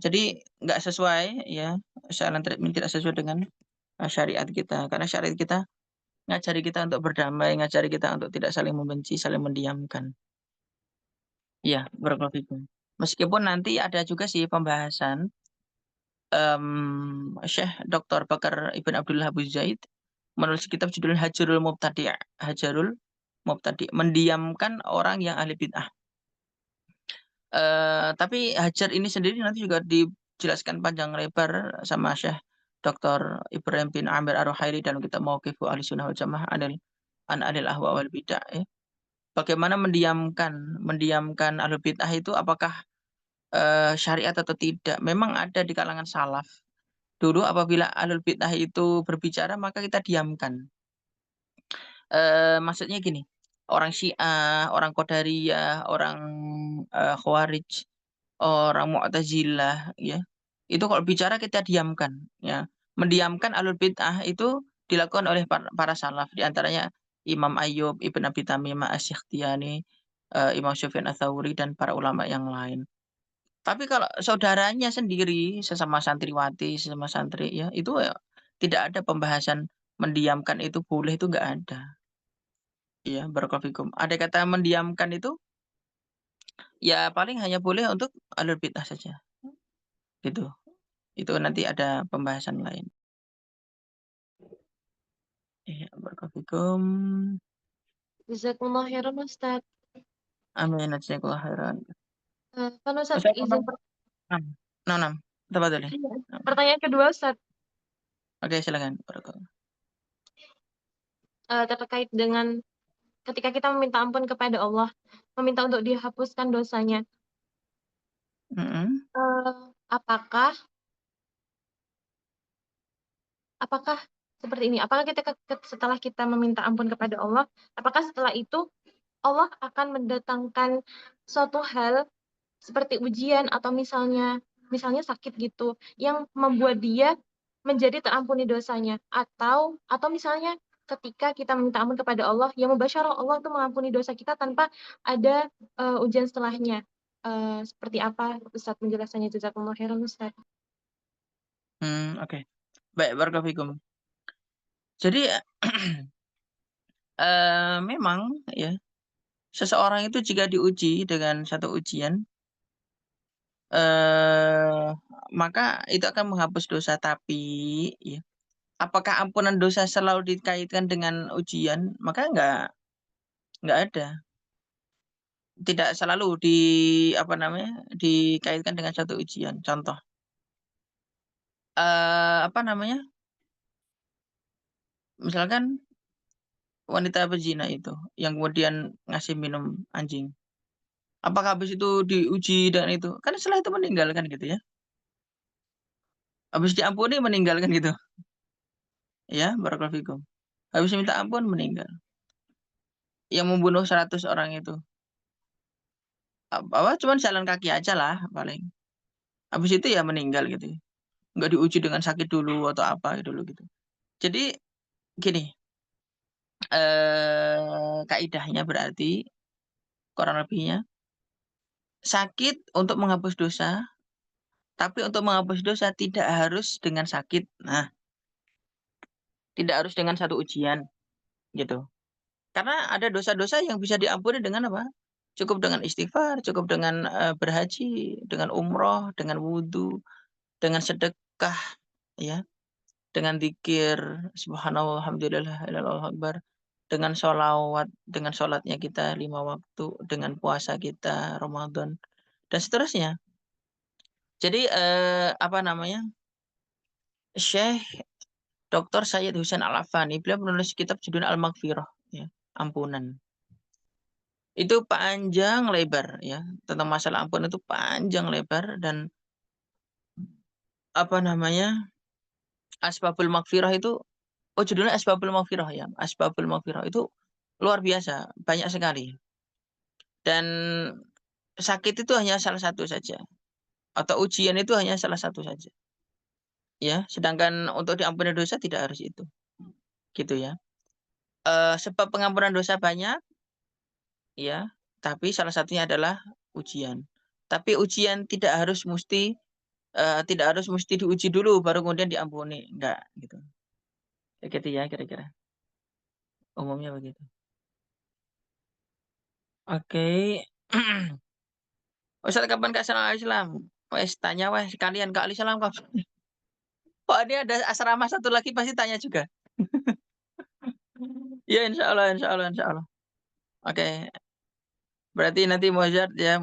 Speaker 1: Jadi nggak sesuai ya, silent treatment tidak sesuai dengan, syariat kita. Karena syariat kita ngajari kita untuk berdamai, ngajari kita untuk tidak saling membenci, saling mendiamkan. Iya, barakallahu fikum. Meskipun nanti ada juga sih pembahasan, Syekh Dr. Bakar Ibn Abdullah Abu Zaid menulis kitab judulnya Hajarul Mubtadi', mendiamkan orang yang ahli bid'ah. Tapi hajar ini sendiri nanti juga dijelaskan panjang lebar sama Syekh Dr. Ibrahim bin Amir Ar-Ruhaili dalam kitab Mauqifu Ahlussunnah wal Jamaah an Anil Ahwa wal Bid'ah ya. Bagaimana mendiamkan mendiamkan ahlul bid'ah itu apakah, syariat atau tidak? Memang ada di kalangan salaf. Dulu apabila ahlul bid'ah itu berbicara maka kita diamkan. Maksudnya gini, orang Syiah, orang Qadariyah, orang, Khawarij, orang Mu'tazilah ya, itu kalau bicara kita diamkan ya. Mendiamkan ahlul bid'ah itu dilakukan oleh para salaf, di antaranya Imam Ayyub, Ibn Abi Tamimah Asy-Syikhtiani, Imam Sufyan Ats-Tsauri dan para ulama yang lain. Tapi kalau saudaranya sendiri, sesama santriwati, sesama santri ya, itu ya tidak ada pembahasan mendiamkan itu boleh, itu nggak ada. Ya, barakallahu fikum. Ada kata mendiamkan itu, ya paling hanya boleh untuk ahlul bid'ah saja, gitu. Itu nanti ada pembahasan lain. Iya, barakallahu fikum.
Speaker 2: Jazakumullah khairan Ustaz.
Speaker 1: Amin. Jazakallahu khairan.
Speaker 2: Kan Ustaz
Speaker 1: Ustaz
Speaker 2: izin
Speaker 1: 6. 6. Tafadhali.
Speaker 2: iya. Pertanyaan kedua Ustaz,
Speaker 1: Oke, silakan. Barakallahu.
Speaker 2: terkait dengan ketika kita meminta ampun kepada Allah, meminta untuk dihapuskan dosanya.
Speaker 1: Mhm.
Speaker 2: Apakah apakah seperti ini? Apakah kita setelah kita meminta ampun kepada Allah, apakah setelah itu Allah akan mendatangkan suatu hal seperti ujian atau misalnya sakit gitu yang membuat dia menjadi terampuni dosanya, atau misalnya ketika kita meminta ampun kepada Allah yang mubasyarah Allah itu mengampuni dosa kita tanpa ada ujian setelahnya. Seperti apa Ustaz penjelasannya? Jazakumullah khairan Ustaz.
Speaker 1: Oke. Baik, barakallahu fikum. Jadi, memang ya, seseorang itu jika diuji dengan satu ujian, eee, maka itu akan menghapus dosa. Tapi ya, apakah ampunan dosa selalu dikaitkan dengan ujian? Maka nggak ada. Tidak selalu apa namanya, dikaitkan dengan satu ujian. Contoh, apa namanya, misalkan wanita pezina itu, yang kemudian ngasih minum anjing. Apakah habis itu diuji dengan itu? Kan setelah itu meninggal kan gitu ya. Habis diampuni meninggal kan gitu. Ya, barakallahu fikum. Habis minta ampun meninggal. Yang membunuh 100 orang itu, apa, cuman jalan kaki aja lah paling. Habis itu ya meninggal gitu ya. Nggak diuji dengan sakit dulu atau apa dulu gitu. Jadi gini, kaidahnya berarti kurang lebihnya, sakit untuk menghapus dosa, tapi untuk menghapus dosa tidak harus dengan sakit. Nah, tidak harus dengan satu ujian, gitu. Karena ada dosa-dosa yang bisa diampuni dengan apa? Cukup dengan istighfar, cukup dengan berhaji, dengan umroh, dengan wudhu, dengan sedekah, ya, dengan zikir, subhanallah, alhamdulillah, ilallah akbar, dengan sholawat, dengan sholatnya kita 5 waktu, dengan puasa kita, Ramadan, dan seterusnya. Jadi, apa namanya, Syekh Dr. Sayyid Husain Al-Afani, beliau menulis kitab judulnya Al-Maghfirah, ya, ampunan. Itu panjang lebar ya, tentang masalah ampun itu panjang lebar dan apa namanya, Asbabul Maghfirah itu judulnya Asbabul Maghfirah ya, Asbabul Maghfirah itu luar biasa, banyak sekali. Dan sakit itu hanya salah satu saja, atau ujian itu hanya salah satu saja. Ya, sedangkan untuk diampuni dosa tidak harus itu. Gitu ya. Sebab pengampunan dosa banyak ya, tapi salah satunya adalah ujian. Tapi ujian tidak harus mesti diuji dulu baru kemudian diampuni, enggak gitu. Kayak gitu ya kira-kira. Umumnya begitu. Oke. Ustaz kapan Kak salam Islam? Wes tanya wes sekalian Kak Ali salam kapan? Oh ini ada asrama satu lagi pasti tanya juga. Ya insya Allah, insya Allah, insya Allah. Oke, berarti nanti Mozart ya,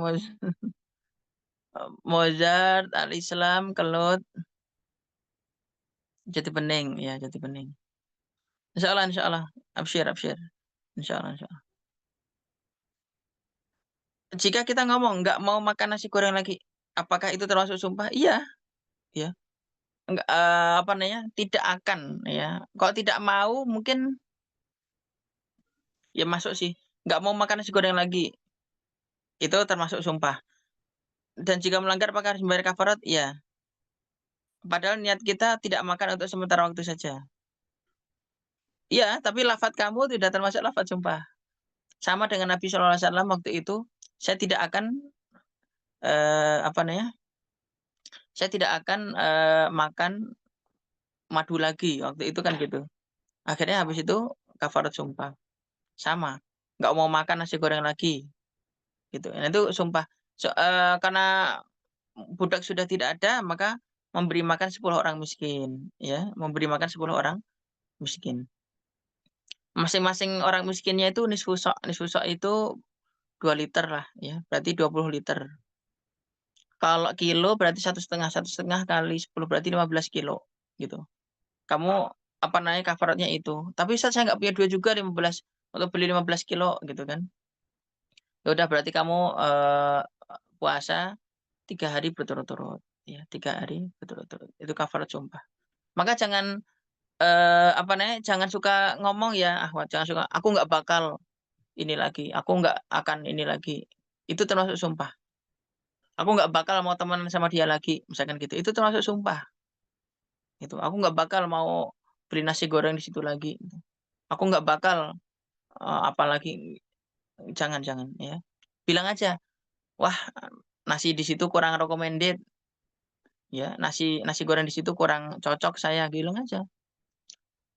Speaker 1: Mozart, Al-Islam, Kelut, Jati Bening, ya Jati Bening. Insya Allah, insya Allah. Absyir, absyir. Insya Allah, insya Allah. Jika kita ngomong nggak mau makan nasi goreng lagi, apakah itu termasuk sumpah? Iya, ya. Enggak, apa namanya? Tidak akan, ya. Kalau tidak mau, mungkin ya masuk sih. Nggak mau makan nasi goreng lagi, itu termasuk sumpah. Dan jika melanggar, apakah harus membayar kafarat? Iya. Padahal niat kita tidak makan untuk sementara waktu saja. Iya, tapi lafadz kamu tidak termasuk lafadz sumpah. Sama dengan Nabi Shallallahu Alaihi Wasallam waktu itu, saya tidak akan apa namanya? Saya tidak akan makan madu lagi waktu itu kan gitu. Akhirnya habis itu kafarat sumpah. Sama, nggak mau makan nasi goreng lagi gitu. Nah, itu sumpah. Karena budak sudah tidak ada, maka memberi makan 10 orang miskin, ya, memberi makan 10 orang miskin. Masing-masing orang miskinnya itu nisfu sok. Nisfu sok itu 2 liter lah, ya, berarti 20 liter. Kalau kilo berarti satu setengah kali 10 berarti 15 kilo gitu. Kamu apa namanya kafaratnya itu. Tapi saya nggak punya duit juga 15 untuk beli 15 kilo gitu kan. Ya udah berarti kamu puasa 3 hari berturut-turut, ya 3 hari berturut-turut. Itu kafarat sumpah. Maka jangan apa namanya, jangan suka ngomong ya, Ahwat, jangan suka aku nggak bakal ini lagi, aku nggak akan ini lagi. Itu termasuk sumpah. Aku nggak bakal mau teman sama dia lagi, misalkan gitu. Itu termasuk sumpah. Itu. Aku nggak bakal mau beli nasi goreng di situ lagi. Aku nggak bakal apalagi jangan-jangan ya. Bilang aja, wah nasi di situ kurang recommended, ya nasi nasi goreng di situ kurang cocok saya, bilang aja.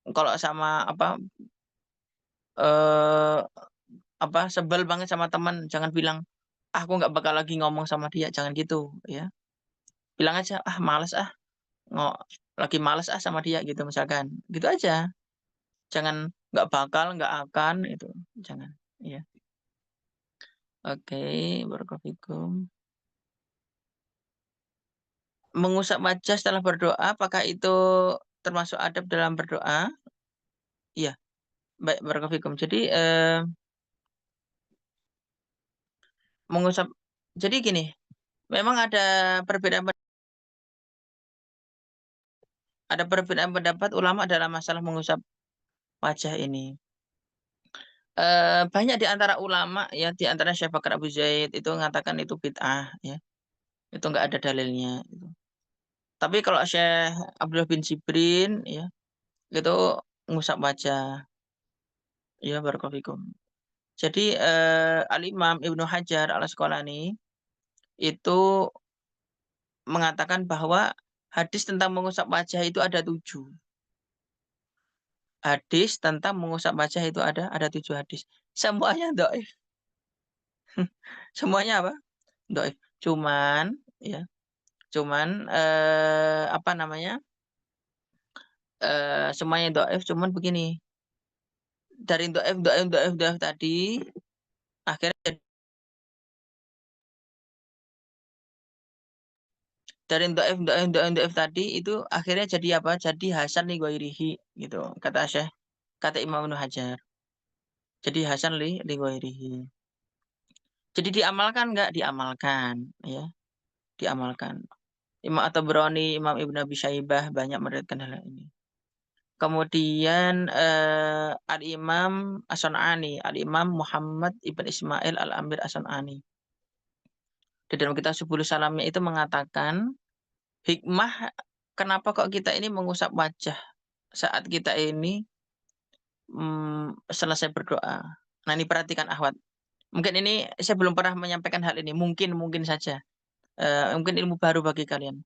Speaker 1: Kalau sama eh, apa sebel banget sama teman, jangan bilang, ah, aku nggak bakal lagi ngomong sama dia, jangan gitu, ya. Bilang aja, ah males ah, ngo- lagi males ah sama dia gitu misalkan, gitu aja. Jangan nggak bakal, nggak akan itu, jangan, ya. Oke, barakallahu. Mengusap wajah setelah berdoa, apakah itu termasuk adab dalam berdoa? Iya, baik, barakallahu. Jadi mengusap, jadi gini, memang perbedaan ada perbedaan pendapat ulama dalam masalah mengusap wajah ini. Banyak di antara ulama ya, di antara Syekh Bakar Abu Zaid itu mengatakan itu bid'ah ya, itu nggak ada dalilnya. Gitu. Tapi kalau Syekh Abdullah bin Jibrin ya, itu mengusap wajah, ya barakallahu fikum. Jadi Al-Imam Ibnu Hajar Al Asqalani itu mengatakan bahwa hadis tentang mengusap wajah itu ada 7. Hadis tentang mengusap wajah itu ada 7 hadis. Semuanya dhaif. Semuanya apa? Dhaif. Cuman ya, apa namanya? Semuanya dhaif cuman begini, dari dhaif tadi akhirnya dari dhaif tadi itu akhirnya jadi apa? Jadi hasan li ghairihi gitu, kata Imam Ibnu Hajar. Jadi hasan li ghairihi. Jadi diamalkan nggak? Diamalkan, ya, diamalkan. Imam At-Tabrani, Imam Ibnu Abi Syaibah banyak meriwayatkan hal ini. Kemudian Al-Imam As-Sun'ani, Al-Imam Muhammad Ibn Ismail Al-Amir As-Sun'ani. Di dalam kitab Subulus Salamnya itu mengatakan hikmah kenapa kok kita ini mengusap wajah saat kita ini selesai berdoa. Nah, ini perhatikan akhwat. Mungkin ini saya belum pernah menyampaikan hal ini. Mungkin saja. Mungkin ilmu baru bagi kalian.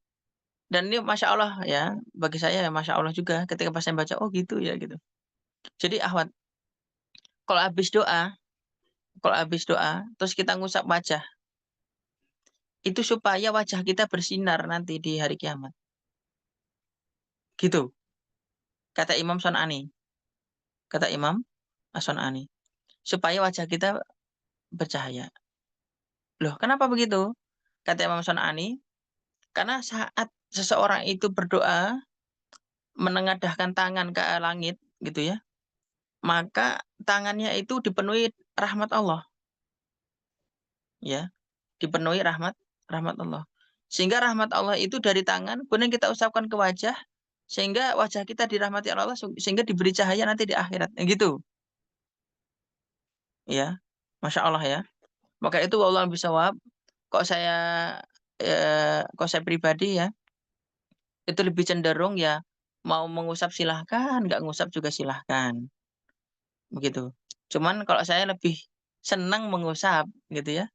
Speaker 1: Dan ini Masya Allah ya. Bagi saya ya Masya Allah juga. Ketika pas saya baca, oh gitu ya gitu. Jadi akhwat, kalau habis doa, terus kita ngusap wajah, itu supaya wajah kita bersinar nanti di hari kiamat. Gitu. Kata Imam Son'ani. Kata Imam Son'ani. Supaya wajah kita bercahaya. Loh, kenapa begitu? Kata Imam Son'ani, karena saat seseorang itu berdoa, menengadahkan tangan ke langit, gitu ya, maka tangannya itu dipenuhi rahmat Allah, ya, dipenuhi rahmat Allah. Sehingga rahmat Allah itu dari tangan, kemudian kita usapkan ke wajah, sehingga wajah kita dirahmati Allah, sehingga diberi cahaya nanti di akhirat, gitu, ya, Masya Allah ya. Maka itu wallahu bisawab, kok saya pribadi ya, itu lebih cenderung ya mau mengusap silahkan, nggak ngusap juga silahkan, begitu. Cuman kalau saya lebih senang mengusap gitu ya,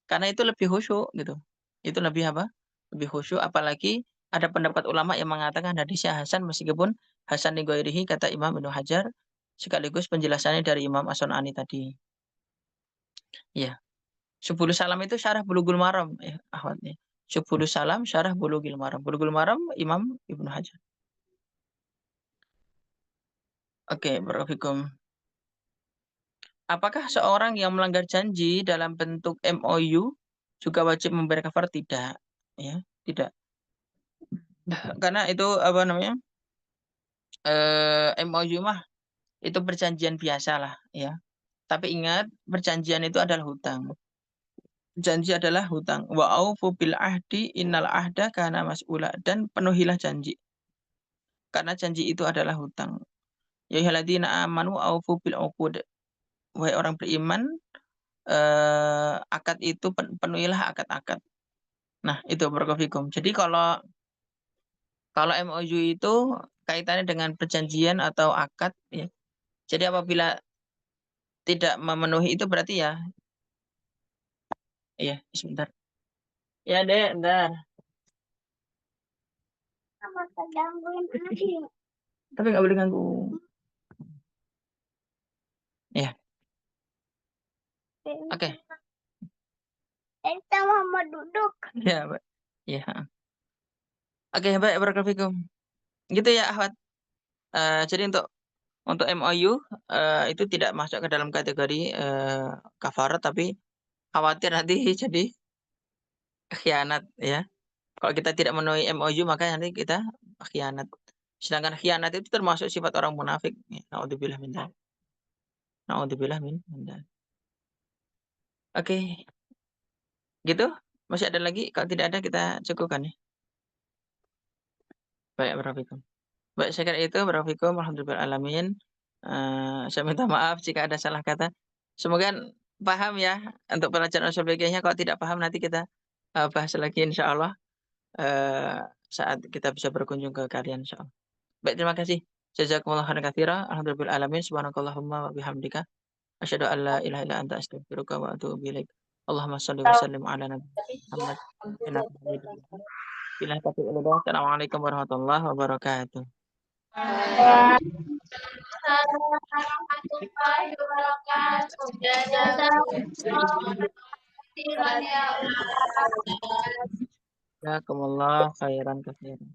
Speaker 1: karena itu lebih khusyuk gitu. Itu lebih apa? Lebih khusyuk, apalagi ada pendapat ulama yang mengatakan hadisnya hasan meskipun hasan li ghairihi kata Imam Ibnu Hajar, sekaligus penjelasannya dari Imam As-Sun'ani tadi. Ya, Subulus Salam itu syarah Bulughul Maram ya, akhwatnya. Subulus Salam syarah Bulughul Maram. Bulughul Maram Imam Ibnu Hajar. Oke, barakallahu. Apakah seorang yang melanggar janji dalam bentuk MOU juga wajib membayar kafar? Tidak, ya, tidak. Karena itu apa namanya? MOU mah itu perjanjian biasa lah, ya. Tapi ingat, perjanjian itu adalah hutang. Janji adalah hutang. Wa aufu bil ahdi innal ahda kana mas'ula, dan penuhilah janji. Karena janji itu adalah hutang. Ya ayyuhalladzina amanu aufu bil uqud. Wahai orang beriman, akad itu penuhilah akad-akad. Nah, itu barakallahu. Jadi kalau MOU itu kaitannya dengan perjanjian atau akad ya. Jadi apabila tidak memenuhi itu berarti ya sebentar. Ya, Dek, bentar. Tapi nggak boleh ganggu. Ya, oke. Kita mau duduk. Ya, Pak. Ya. Oke, baik, barakallahu. Gitu ya, Ahmad. Jadi untuk MOU itu tidak masuk ke dalam kategori kafarat, tapi khawatir nanti jadi khianat ya. Kalau kita tidak memenuhi MOU maka nanti kita khianat. Sedangkan khianat itu termasuk sifat orang munafik. Ya, naudzubillah min dzalik. Naudzubillah min dzalik. Oke, gitu. Masih ada lagi? Kalau tidak ada kita cukupkan ya. Baik, barakallahu. Baik, saya kira itu barakallahu. Alhamdulillah alamin. Saya minta maaf jika ada salah kata. Semoga paham ya untuk pelajaran usul fikihnya. Kalau tidak paham nanti kita bahas lagi insyaallah saat kita bisa berkunjung ke kalian insyaallah. Baik, terima kasih. Jazakumullah khairan katsira. Alhamdulillah alamin. Subhanakallahumma wa bihamdika asyhadu an la ilaha illa anta astaghfiruka wa atubu ilaik. Allahumma shalli wa sallim ala nabiyyina Muhammad. Innaka hamidum majid. Billahi taufiq wal hidayah. Assalamualaikum warahmatullahi wabarakatuh.
Speaker 2: Waalaikumsalam warahmatullahi wabarakatuh. Jazakumullah khairan ya Allah.
Speaker 1: Jazakumullah khairan katsiran.